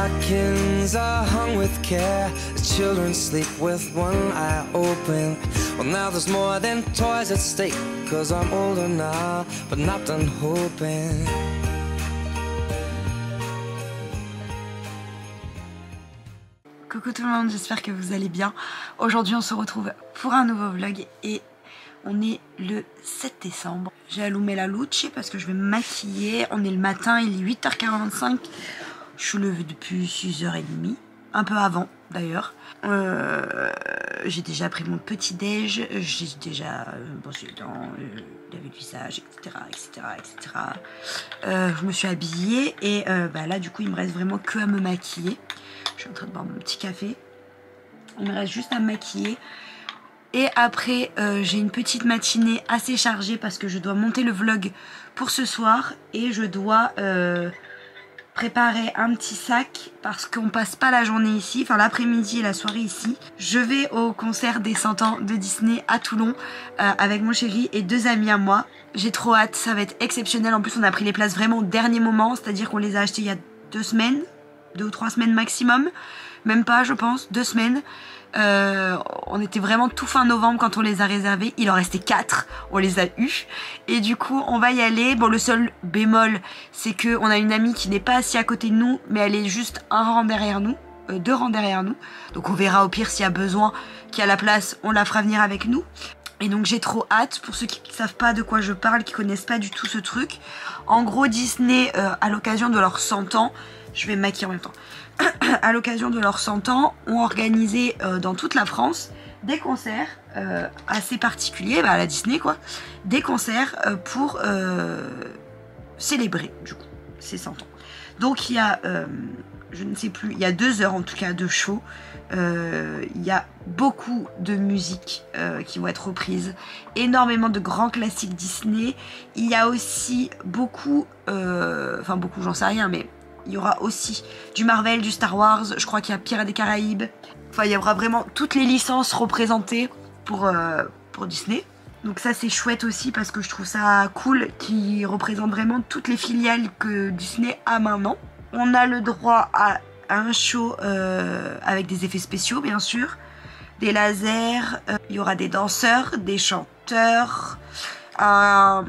Stockings are hung with care. The children sleep with one eye open. Well, now there's more than toys at stake. Cause I'm older now, but not done hoping. Coucou tout le monde, j'espère que vous allez bien. Aujourd'hui on se retrouve pour un nouveau vlog et on est le 7 décembre. J'ai allumé la luce parce que je vais me maquiller. On est le matin, il est 8h45. Je suis levée depuis 6h30, un peu avant d'ailleurs. J'ai déjà pris mon petit déj, j'ai déjà brossé les dents, lavé le visage, etc. Je me suis habillée et là du coup il me reste vraiment que à me maquiller. Je suis en train de boire mon petit café. Il me reste juste à me maquiller. Et après, j'ai une petite matinée assez chargée parce que je dois monter le vlog pour ce soir. Et je dois préparer un petit sac parce qu'on passe pas la journée ici, enfin l'après-midi et la soirée ici. Je vais au concert des 100 ans de Disney à Toulon avec mon chéri et 2 amis à moi. J'ai trop hâte, ça va être exceptionnel. En plus, on a pris les places vraiment au dernier moment, c'est-à-dire qu'on les a achetées il y a 2 semaines. 2 ou 3 semaines maximum, même pas je pense, 2 semaines. On était vraiment tout fin novembre quand on les a réservés, il en restait 4, on les a eus et du coup on va y aller. Bon, le seul bémol c'est que on a une amie qui n'est pas assise à côté de nous mais elle est juste un rang derrière nous, 2 rangs derrière nous, donc on verra au pire s'il y a besoin, qu'il y a la place, on la fera venir avec nous. Et donc j'ai trop hâte. Pour ceux qui ne savent pas de quoi je parle, qui connaissent pas du tout ce truc, en gros Disney à l'occasion de leurs 100 ans, je vais me maquiller en même temps. À l'occasion de leurs 100 ans, ont organisé dans toute la France des concerts assez particuliers, à la Disney quoi, des concerts pour célébrer du coup ces 100 ans. Donc il y a, je ne sais plus, il y a 2 heures en tout cas de show. Il y a beaucoup de musique qui vont être reprises, énormément de grands classiques Disney. Il y a aussi beaucoup, enfin beaucoup j'en sais rien, mais il y aura aussi du Marvel, du Star Wars, je crois qu'il y a Pirates des Caraïbes. Enfin il y aura vraiment toutes les licences représentées pour Disney. Donc ça c'est chouette aussi parce que je trouve ça cool qui représente vraiment toutes les filiales que Disney a maintenant. On a le droit à un show avec des effets spéciaux bien sûr, des lasers, il y aura des danseurs, des chanteurs, un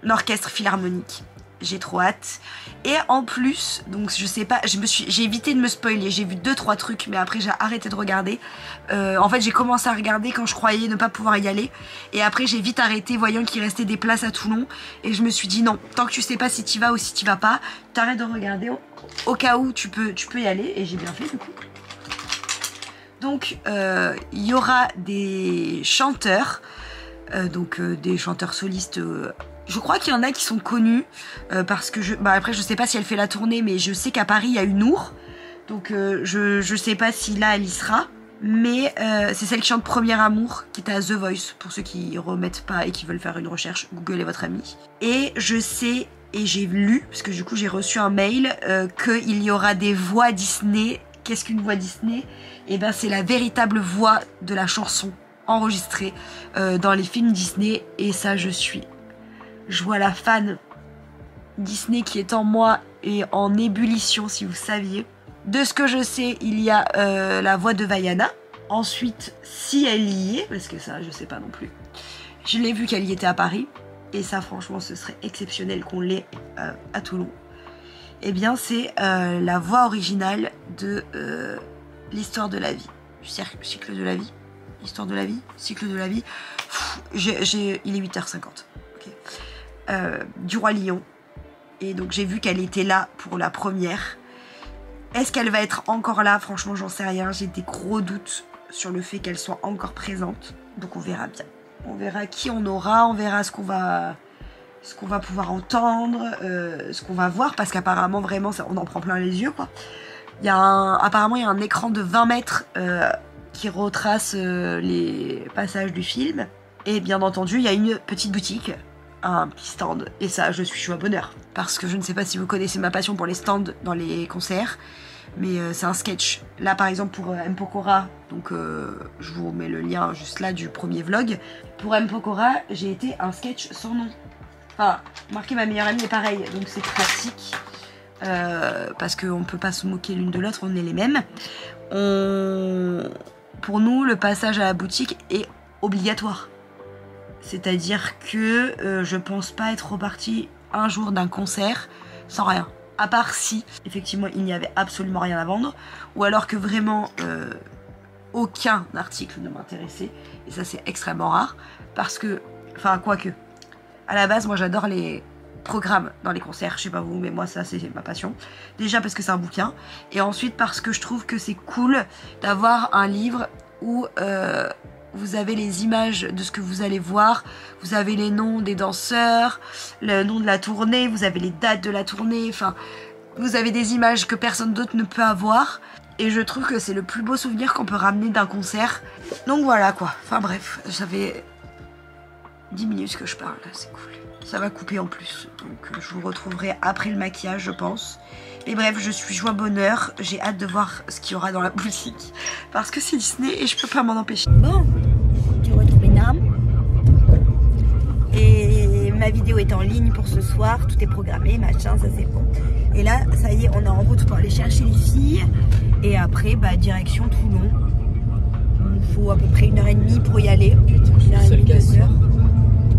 orchestre philharmonique. J'ai trop hâte. Et en plus, donc je sais pas, j'ai évité de me spoiler, j'ai vu 2-3 trucs mais après j'ai arrêté de regarder. En fait j'ai commencé à regarder quand je croyais ne pas pouvoir y aller et après j'ai vite arrêté voyant qu'il restait des places à Toulon et je me suis dit non, tant que tu sais pas si tu vas ou si tu vas pas, t'arrêtes de regarder au cas où tu peux y aller et j'ai bien fait du coup. Donc il y aura des chanteurs, des chanteurs solistes. Je crois qu'il y en a qui sont connus parce que après je sais pas si elle fait la tournée mais je sais qu'à Paris il y a eu Nour, donc je sais pas si là elle y sera, mais c'est celle qui chante Premier Amour qui est à The Voice pour ceux qui remettent pas et qui veulent faire une recherche, Google est votre ami. Et je sais et j'ai lu, parce que du coup j'ai reçu un mail qu'il y aura des voix Disney. Qu'est-ce qu'une voix Disney? Et ben c'est la véritable voix de la chanson enregistrée dans les films Disney et ça je vois la fan Disney qui est en moi et en ébullition si vous saviez. De ce que je sais, il y a la voix de Vaiana. Ensuite, si elle y est, parce que ça je sais pas non plus, je l'ai vu qu'elle y était à Paris. Et ça franchement ce serait exceptionnel qu'on l'ait à Toulon. Et bien c'est la voix originale de l'histoire de la vie. Cycle de la vie. Histoire de la vie. Cycle de la vie. Il est 8h50. Du Roi Lion. Et donc j'ai vu qu'elle était là pour la première. Est-ce qu'elle va être encore là? Franchement j'en sais rien, j'ai des gros doutes sur le fait qu'elle soit encore présente, donc on verra bien. On verra qui on aura, on verra ce qu'on va pouvoir entendre, ce qu'on va voir, parce qu'apparemment vraiment on en prend plein les yeux quoi. Apparemment il y a un écran de 20 mètres qui retrace les passages du film, et bien entendu il y a une petite boutique, un petit stand, et ça je suis à bonheur parce que je ne sais pas si vous connaissez ma passion pour les stands dans les concerts, mais c'est un sketch. Là par exemple pour M. Pokora, donc je vous mets le lien juste là du premier vlog. Pour M. Pokora j'ai été un sketch sans nom, enfin marqué ma meilleure amie est pareil, donc c'est pratique. parce qu'on ne peut pas se moquer l'une de l'autre, on est les mêmes. Pour nous, le passage à la boutique est obligatoire. C'est-à-dire que je pense pas être repartie un jour d'un concert sans rien. À part si, effectivement, il n'y avait absolument rien à vendre, ou alors que vraiment aucun article ne m'intéressait, et ça c'est extrêmement rare, parce que, enfin quoique, à la base moi j'adore les programmes dans les concerts, je sais pas vous, mais moi ça c'est ma passion. Déjà parce que c'est un bouquin, et ensuite parce que je trouve que c'est cool d'avoir un livre où vous avez les images de ce que vous allez voir, vous avez les noms des danseurs, le nom de la tournée, vous avez les dates de la tournée, enfin, vous avez des images que personne d'autre ne peut avoir. Et je trouve que c'est le plus beau souvenir qu'on peut ramener d'un concert. Donc voilà quoi, enfin bref, ça fait 10 minutes que je parle, c'est cool. Ça va couper en plus, donc je vous retrouverai après le maquillage je pense. Et bref, je suis joie bonheur, j'ai hâte de voir ce qu'il y aura dans la boutique. Parce que c'est Disney et je peux pas m'en empêcher. Bon, j'ai retrouvé Nam. Et ma vidéo est en ligne pour ce soir, tout est programmé, machin, ça c'est bon. Et là, ça y est, on est en route pour aller chercher les filles. Et après, bah, direction Toulon. Il faut à peu près 1h30 pour y aller. 1h30, 2 heures.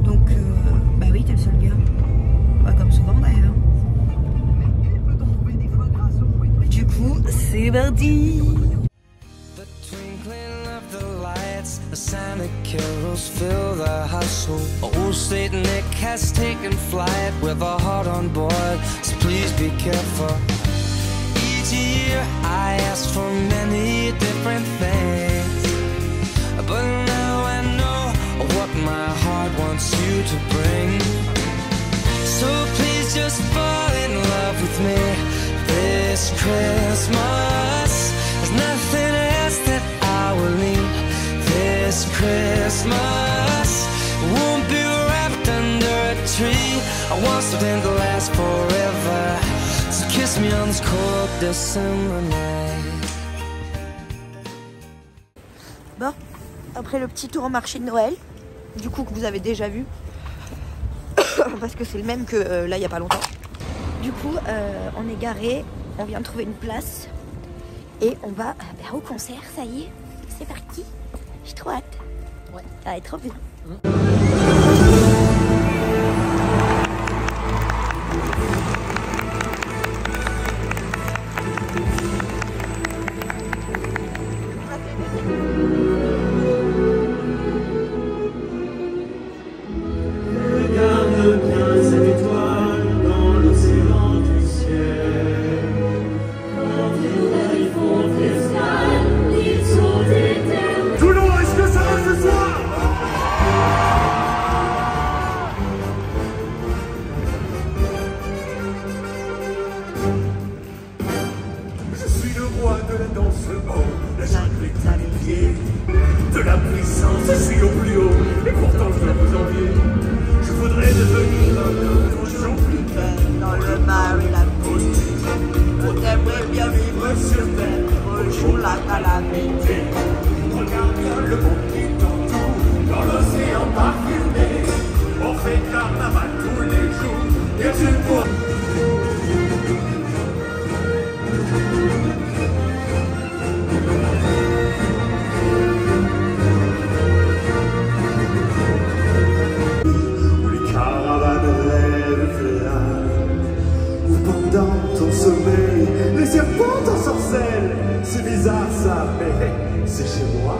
Donc, bah oui, t'es le seul gars. Bah, comme souvent d'ailleurs. Du coup, c'est parti. The Santa carols fill the household. Old Saint Nick has taken flight with a heart on board, so please be careful. Each year I ask for many different things, but now I know what my heart wants you to bring. So please just fall in love with me this Christmas. There's nothing else that I will need. This Christmas won't be wrapped under a tree. I want something to last forever, so kiss me on this cold December night. Bon, après le petit tour au marché de Noël, du coup que vous avez déjà vu, parce que c'est le même que là il n'y a pas longtemps. Du coup, on est garé, on vient de trouver une place et on va au concert, ça y est, c'est parti. J'ai trop hâte. Ouais. Ça va être trop bien. Regarde bien cette étoile dans l'océan du ciel. Quand ils font escale, ils sont éternels. Toulon, est-ce que ça va ce soir? Je suis le roi de la danse haut, la jungle est à mes pieds. De la puissance, je suis au plus haut, et pourtant je dois vous envier. Je voudrais devenir un toujours plus belle Dans le mar et la côte, on aimerait bien vivre sur terre, au jour la calamité. regarde bien le monde qui t'entoure, dans l'océan parfumé. On fait carnaval tous les jours, et tu vois. Où les caravanes rêvent là, où pendant ton sommeil, les serpents t'ensorcellent. C'est bizarre ça, mais c'est chez moi.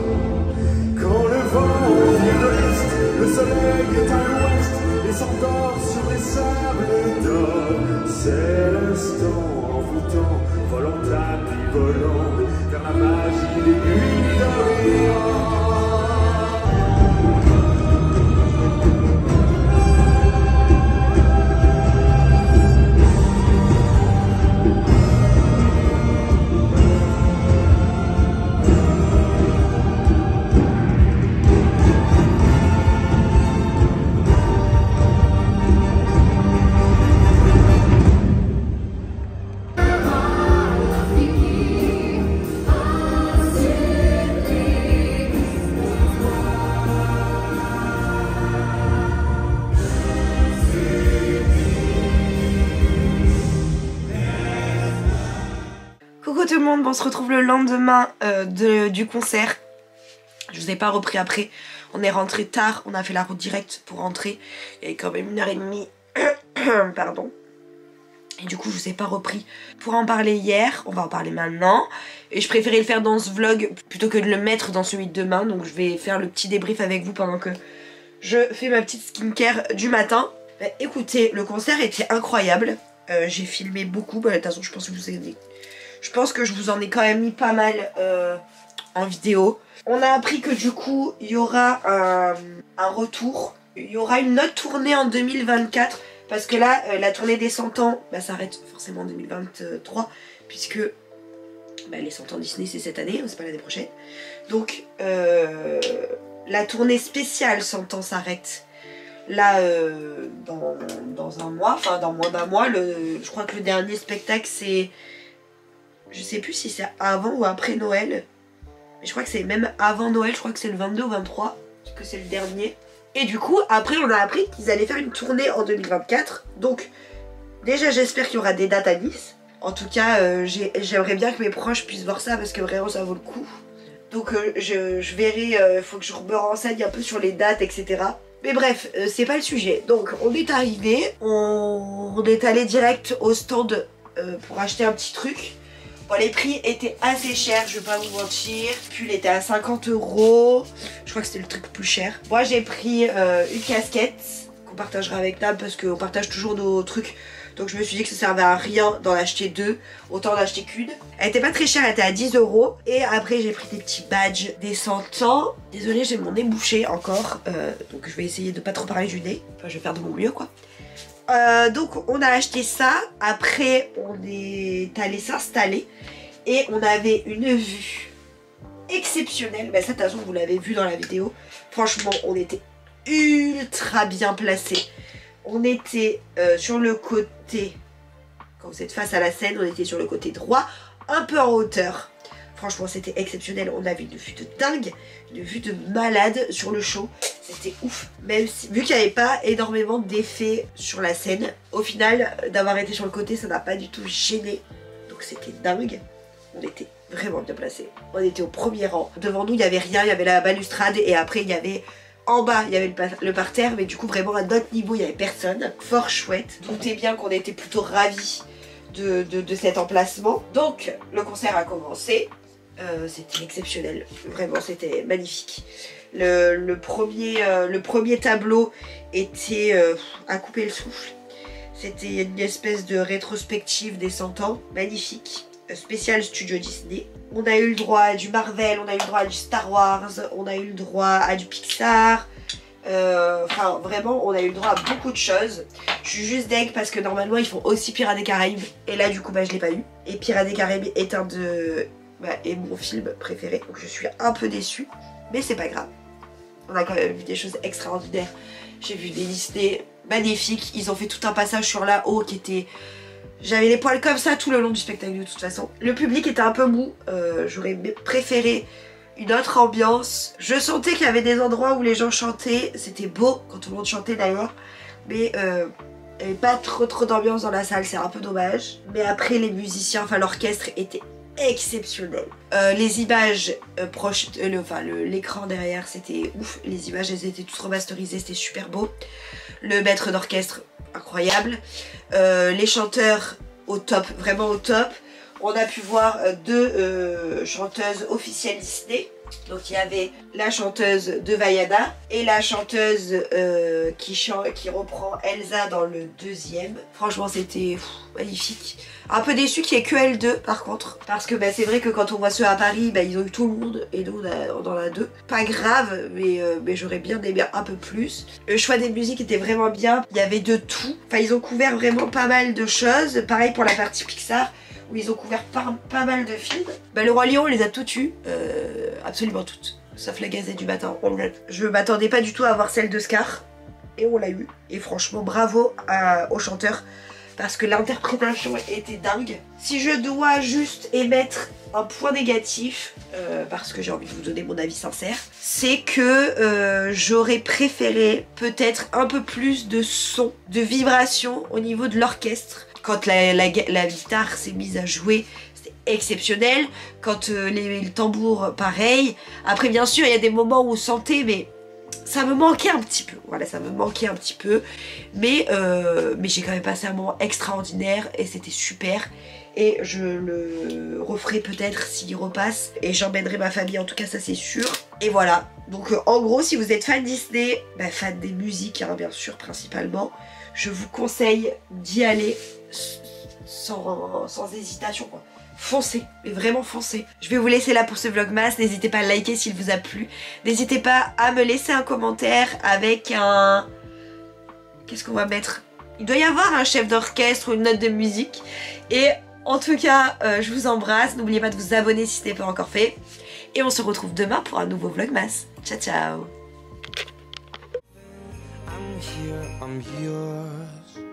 Quand le vent vient de l'est, le soleil est à l'ouest et s'endort sur les sables d'or. C'est l'instant envoûtant, volant tapis volant, vers la magie des nuits d'Orient. I ensemble, on se retrouve le lendemain du concert. Je vous ai pas repris après, on est rentré tard, on a fait la route directe pour rentrer. Il y avait quand même 1h30, pardon. Et du coup je vous ai pas repris pour en parler hier, on va en parler maintenant. Et je préférais le faire dans ce vlog plutôt que de le mettre dans celui de demain. Donc je vais faire le petit débrief avec vous pendant que je fais ma petite skincare du matin. Bah, écoutez, le concert était incroyable. J'ai filmé beaucoup, bah, de toute façon je pense que je vous en ai quand même mis pas mal en vidéo. On a appris que du coup il y aura un retour. Il y aura une autre tournée en 2024. Parce que là, la tournée des 100 ans bah, s'arrête forcément en 2023. Puisque bah, les 100 ans Disney c'est cette année, c'est pas l'année prochaine. Donc la tournée spéciale 100 ans s'arrête là dans un mois. Enfin dans moins d'un mois. Je crois que le dernier spectacle c'est... Je sais plus si c'est avant ou après Noël. Mais je crois que c'est même avant Noël. Je crois que c'est le 22 ou 23. Que c'est le dernier. Et du coup, après, on a appris qu'ils allaient faire une tournée en 2024. Donc, déjà, j'espère qu'il y aura des dates à Nice. En tout cas, j'aimerais bien que mes proches puissent voir ça parce que vraiment, ça vaut le coup. Donc, je verrai, faut que je me renseigne un peu sur les dates, etc. Mais bref, c'est pas le sujet. Donc, on est arrivé, on est allé direct au stand pour acheter un petit truc. Bon, les prix étaient assez chers, je vais pas vous mentir. Le pull était à 50 €. Je crois que c'était le truc le plus cher. Moi j'ai pris une casquette qu'on partagera avec Tam parce qu'on partage toujours nos trucs. Donc je me suis dit que ça servait à rien d'en acheter deux, autant d'acheter qu'une. Elle était pas très chère, elle était à 10 €. Et après j'ai pris des petits badges des 100 ans. Désolée, j'ai mon nez bouché encore. Donc je vais essayer de pas trop parler du nez. Enfin je vais faire de mon mieux quoi. Donc on a acheté ça, après on est allé s'installer et on avait une vue exceptionnelle. Bah ça de toute façon vous l'avez vu dans la vidéo, franchement on était ultra bien placés. On était sur le côté, quand vous êtes face à la scène, on était sur le côté droit, un peu en hauteur. Franchement c'était exceptionnel, on avait une vue de dingue, une vue de malade sur le show, c'était ouf. Même si, vu qu'il n'y avait pas énormément d'effets sur la scène, au final d'avoir été sur le côté ça n'a pas du tout gêné. Donc c'était dingue, on était vraiment bien placés. On était au premier rang, devant nous il n'y avait rien, il y avait la balustrade et après il y avait... En bas, il y avait le parterre, mais du coup vraiment à notre niveau il n'y avait personne. Fort chouette, doutez bien qu'on était plutôt ravis de cet emplacement. Donc le concert a commencé. C'était exceptionnel, vraiment c'était magnifique. Le premier tableau était à couper le souffle. C'était une espèce de rétrospective des 100 ans, magnifique, spécial Studio Disney. On a eu le droit à du Marvel, on a eu le droit à du Star Wars, on a eu le droit à du Pixar. Enfin vraiment on a eu le droit à beaucoup de choses. Je suis juste deg parce que normalement ils font aussi Pirates des Caraïbes. Et là du coup bah je l'ai pas eu. Et Pirates des Caraïbes est un de... et mon film préféré, donc je suis un peu déçue, mais c'est pas grave. On a quand même vu des choses extraordinaires. J'ai vu des Disney magnifiques, ils ont fait tout un passage sur la haut qui était... J'avais les poils comme ça tout le long du spectacle de toute façon. Le public était un peu mou, j'aurais préféré une autre ambiance. Je sentais qu'il y avait des endroits où les gens chantaient, c'était beau quand tout le monde chantait d'ailleurs, mais... il n'y avait pas trop d'ambiance dans la salle, c'est un peu dommage. Mais après les musiciens, enfin l'orchestre était exceptionnel. Les images proches, l'écran derrière c'était ouf, les images elles étaient toutes remasterisées, c'était super beau. Le maître d'orchestre incroyable, les chanteurs au top, vraiment au top. On a pu voir deux chanteuses officielles Disney. Donc il y avait la chanteuse de Vaiana et la chanteuse qui reprend Elsa dans le deuxième. Franchement c'était magnifique. Un peu déçu qu'il n'y ait que L2 par contre. Parce que bah, c'est vrai que quand on voit ceux à Paris, bah, ils ont eu tout le monde et nous on en a deux. Pas grave, mais j'aurais bien aimé un peu plus. Le choix des musiques était vraiment bien. Il y avait de tout. Enfin ils ont couvert vraiment pas mal de choses. Pareil pour la partie Pixar. Où ils ont couvert pas mal de films. Bah, le Roi Lion, on les a toutes eues, absolument toutes. Sauf la Gazette du matin. Je m'attendais pas du tout à voir celle de Scar. Et on l'a eu. Et franchement, bravo aux chanteurs. Parce que l'interprétation était dingue. Si je dois juste émettre un point négatif, parce que j'ai envie de vous donner mon avis sincère, c'est que j'aurais préféré peut-être un peu plus de son, de vibration au niveau de l'orchestre. Quand la guitare s'est mise à jouer, c'était exceptionnel. Quand les tambours, pareil. Après, bien sûr, il y a des moments où on sentait, mais ça me manquait un petit peu. Voilà, ça me manquait un petit peu. Mais j'ai quand même passé un moment extraordinaire et c'était super. Et je le referai peut-être s'il repasse. Et j'emmènerai ma famille, en tout cas, ça c'est sûr. Et voilà. Donc, en gros, si vous êtes fan Disney, bah, fan des musiques, hein, bien sûr, principalement, je vous conseille d'y aller sans hésitation, quoi. Foncez, mais vraiment foncez. Je vais vous laisser là pour ce vlogmas. N'hésitez pas à liker s'il vous a plu. N'hésitez pas à me laisser un commentaire avec un... Qu'est-ce qu'on va mettre? Il doit y avoir un chef d'orchestre ou une note de musique. Et en tout cas, je vous embrasse. N'oubliez pas de vous abonner si ce n'est pas encore fait. Et on se retrouve demain pour un nouveau vlogmas. Ciao, ciao. I'm here, I'm yours.